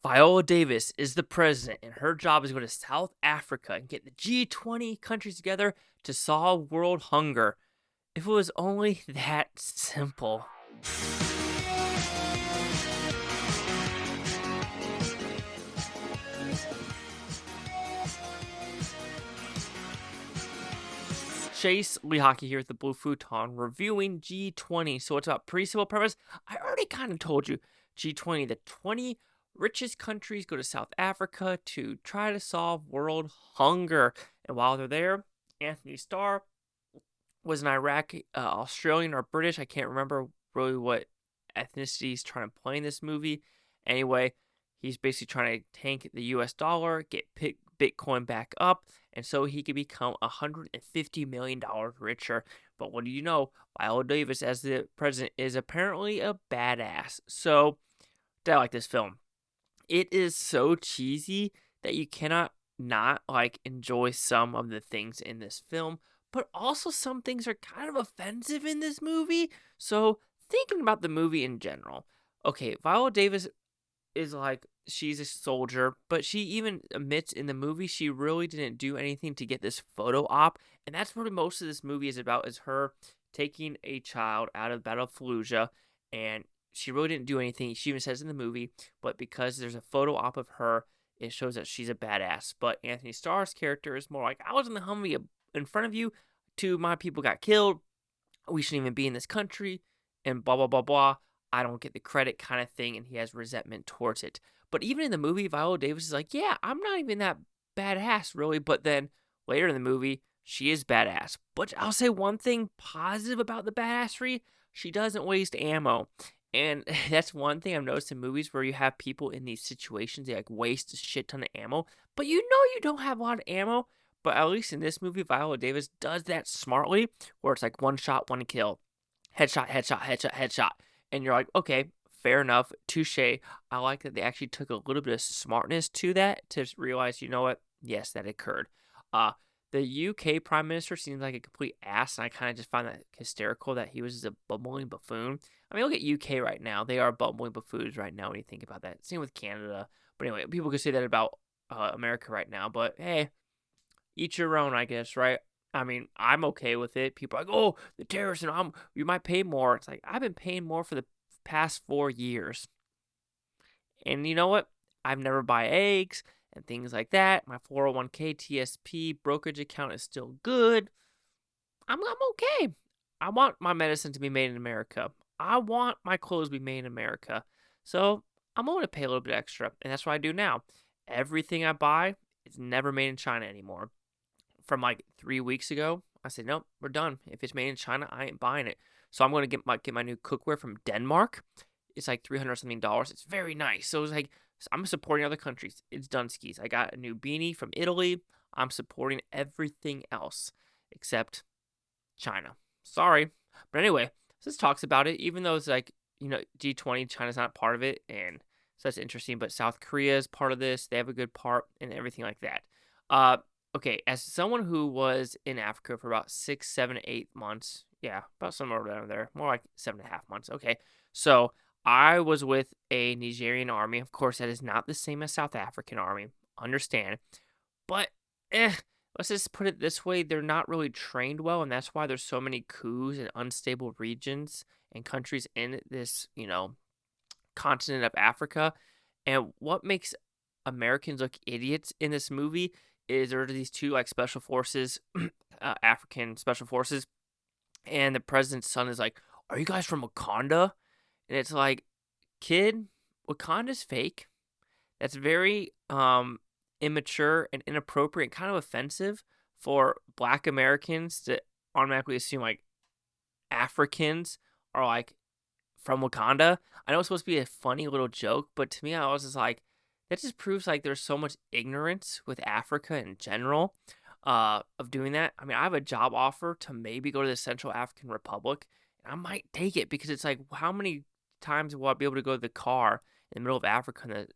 Viola Davis is the president, and her job is to go to South Africa and get the G20 countries together to solve world hunger. If it was only that simple. Chase Lee Hockey here with the Blue Futon, reviewing G20. So it's about pretty simple premise. I already kind of told you. G20, the 20 richest countries go to South Africa to try to solve world hunger. And while they're there, Antony Starr was an Iraqi, Australian, or British. I can't remember really what ethnicity he's trying to play in this movie. Anyway, he's basically trying to tank the US dollar, get Bitcoin back up, and so he could become $150 million richer. But what do you know? Viola Davis, as the president, is apparently a badass. So, I like this film. It is so cheesy that you cannot not enjoy some of the things in this film, but also some things are kind of offensive in this movie. So, thinking about the movie in general, okay, Viola Davis is she's a soldier, but she even admits in the movie she really didn't do anything to get this photo op, and that's what most of this movie is about, is her taking a child out of Battle of Fallujah, and she really didn't do anything. She even says in the movie, but because there's a photo op of her, it shows that she's a badass. But Antony Starr's character is more like, I was in the Humvee in front of you, two of my people got killed, we shouldn't even be in this country, and blah, blah, blah, blah. I don't get the credit kind of thing, and he has resentment towards it. But even in the movie, Viola Davis is like, yeah, I'm not even that badass, really. But then later in the movie, she is badass. But I'll say one thing positive about the badassery, she doesn't waste ammo. And that's one thing I've noticed in movies where you have people in these situations, they waste a shit ton of ammo. But you don't have a lot of ammo. But at least in this movie, Viola Davis does that smartly, where it's one shot, one kill. Headshot, headshot, headshot, headshot. And you're like, okay, fair enough, touche. I like that they actually took a little bit of smartness to that to realize, you know what? Yes, that occurred. The UK Prime Minister seems like a complete ass, and I kind of just find that hysterical that he was just a bumbling buffoon. I mean, look at UK right now. They are bumbling buffoons right now when you think about that. Same with Canada. But anyway, people could say that about America right now. But hey, each your own, I guess, right? I mean, I'm okay with it. People are like, oh, the terrorists, and you might pay more. It's like, I've been paying more for the past 4 years. And you know what? I've never buy eggs and things like that. My 401k TSP brokerage account is still good. I'm okay. I want my medicine to be made in America. I want my clothes to be made in America. So I'm going to pay a little bit extra. And that's what I do now. Everything I buy is never made in China anymore. From 3 weeks ago, I said, nope, we're done. If it's made in China, I ain't buying it. So I'm going to get my new cookware from Denmark. It's $300 something. It's very nice. So it's I'm supporting other countries. It's Dunskies. I got a new beanie from Italy. I'm supporting everything else except China. Sorry. But anyway, so this talks about it, even though it's G20, China's not part of it. And so that's interesting. But South Korea is part of this. They have a good part and everything like that. Okay, as someone who was in Africa for about 6, 7, 8 months, yeah, about somewhere around there, more like 7.5 months. Okay, so I was with a Nigerian army. Of course, that is not the same as South African army. Understand, but let's just put it this way: they're not really trained well, and that's why there's so many coups and unstable regions and countries in this, continent of Africa. And what makes Americans look idiots in this movie is there are these two special forces, African special forces, and the president's son is like, "Are you guys from Wakanda?" And it's like, kid, Wakanda's fake. That's very immature and inappropriate, and kind of offensive for Black Americans to automatically assume Africans are from Wakanda. I know it's supposed to be a funny little joke, but to me, I was just like, that just proves there's so much ignorance with Africa in general of doing that. I mean, I have a job offer to maybe go to the Central African Republic, and I might take it because it's how many times will I be able to go to the car in the middle of Africa in the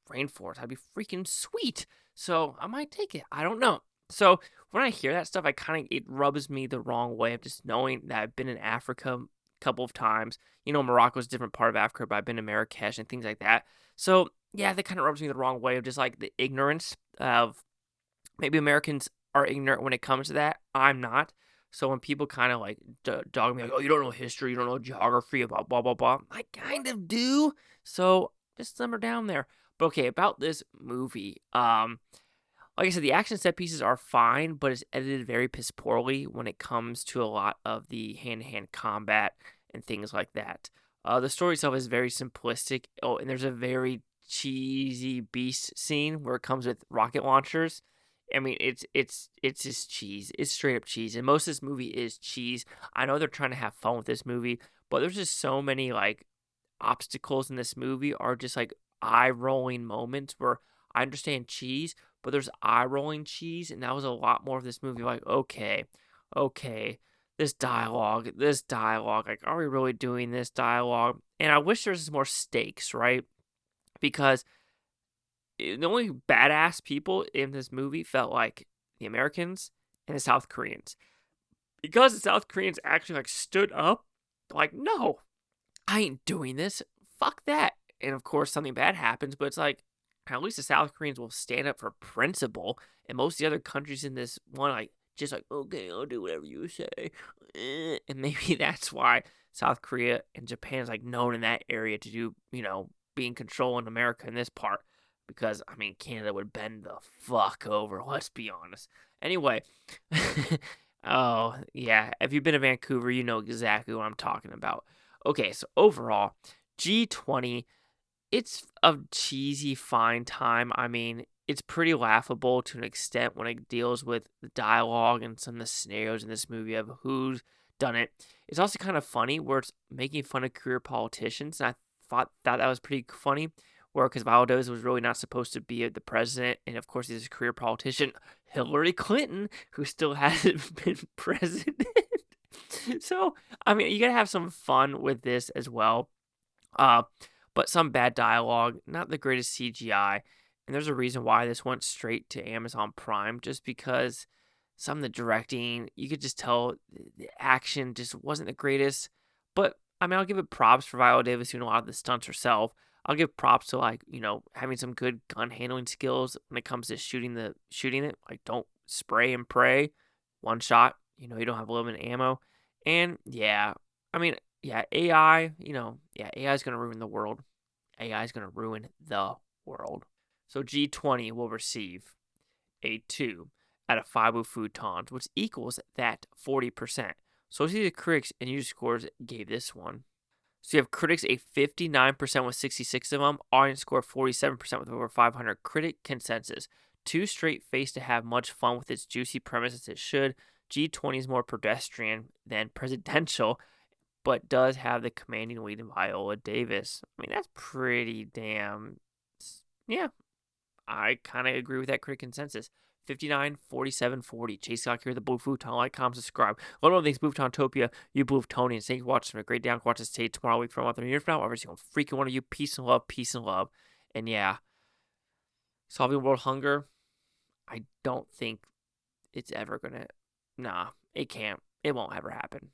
rainforest? That'd be freaking sweet. So I might take it. I don't know. So when I hear that stuff, it rubs me the wrong way of just knowing that I've been in Africa a couple of times. Morocco's a different part of Africa, but I've been to Marrakesh and things like that. So yeah, that kind of rubs me the wrong way of just like the ignorance of maybe Americans are ignorant when it comes to that. I'm not. So when people kind of like dog me like, oh, you don't know history, you don't know geography, about blah blah blah. I kind of do. So just simmer down there. But okay, about this movie. Like I said, the action set pieces are fine, but it's edited very piss poorly when it comes to a lot of the hand-to-hand combat and things like that. The story itself is very simplistic. Oh, and there's a very cheesy beast scene where it comes with rocket launchers. I mean, it's just cheese. It's straight up cheese, and most of this movie is cheese. I know they're trying to have fun with this movie, but there's just so many like obstacles in this movie are just like eye rolling moments where I understand cheese, but there's eye rolling cheese, and that was a lot more of this movie. Like, okay, this dialogue, like, are we really doing this dialogue? And I wish there was more stakes, right? Because the only badass people in this movie felt like the Americans and the South Koreans. Because the South Koreans actually like stood up, like, no, I ain't doing this. Fuck that. And of course, something bad happens, but it's like, at least the South Koreans will stand up for principle. And most of the other countries in this one, like, just like, okay, I'll do whatever you say. And maybe that's why South Korea and Japan is like known in that area to do, be in control in America in this part. Because, I mean, Canada would bend the fuck over. Let's be honest. Anyway. Oh, yeah. If you've been to Vancouver, you know exactly what I'm talking about. Okay, so overall, G20, it's a cheesy, fine time. I mean, it's pretty laughable to an extent when it deals with the dialogue and some of the scenarios in this movie of who's done it. It's also kind of funny where it's making fun of career politicians, and I thought that was pretty funny. Where because Viola was really not supposed to be the president, and of course he's a career politician, Hillary Clinton, who still hasn't been president. So I mean, you gotta have some fun with this as well. Uh, but some bad dialogue, not the greatest CGI, and there's a reason why this went straight to Amazon Prime, just because some of the directing, you could just tell the action just wasn't the greatest. But I mean, I'll give it props for Viola Davis doing a lot of the stunts herself. I'll give props to like, having some good gun handling skills when it comes to shooting it. Like, don't spray and pray. One shot, you don't have limited ammo. And yeah, I mean, yeah, AI, AI is going to ruin the world. AI is going to ruin the world. So G20 will receive a 2 out of 5 Futons, which equals that 40%. So see the critics and user scores gave this one. So you have critics a 59% with 66 of them, audience score 47% with over 500 critic consensus. Too straight faced to have much fun with its juicy premise as it should. G20 is more pedestrian than presidential, but does have the commanding lead in Viola Davis. I mean, that's pretty damn... Yeah, I kind of agree with that critic consensus. 59, 47, 40. Chase Scott here, the Blue Futon. Like, comment, subscribe. One of the things, Bluetoontopia, you Blue Tony, and thank you for watching. A great day. Watch this tape tomorrow week for a month and a year from now. Every single freaking one of you. Peace and love, peace and love. And yeah, solving world hunger, I don't think it's ever gonna. Nah, it can't. It won't ever happen.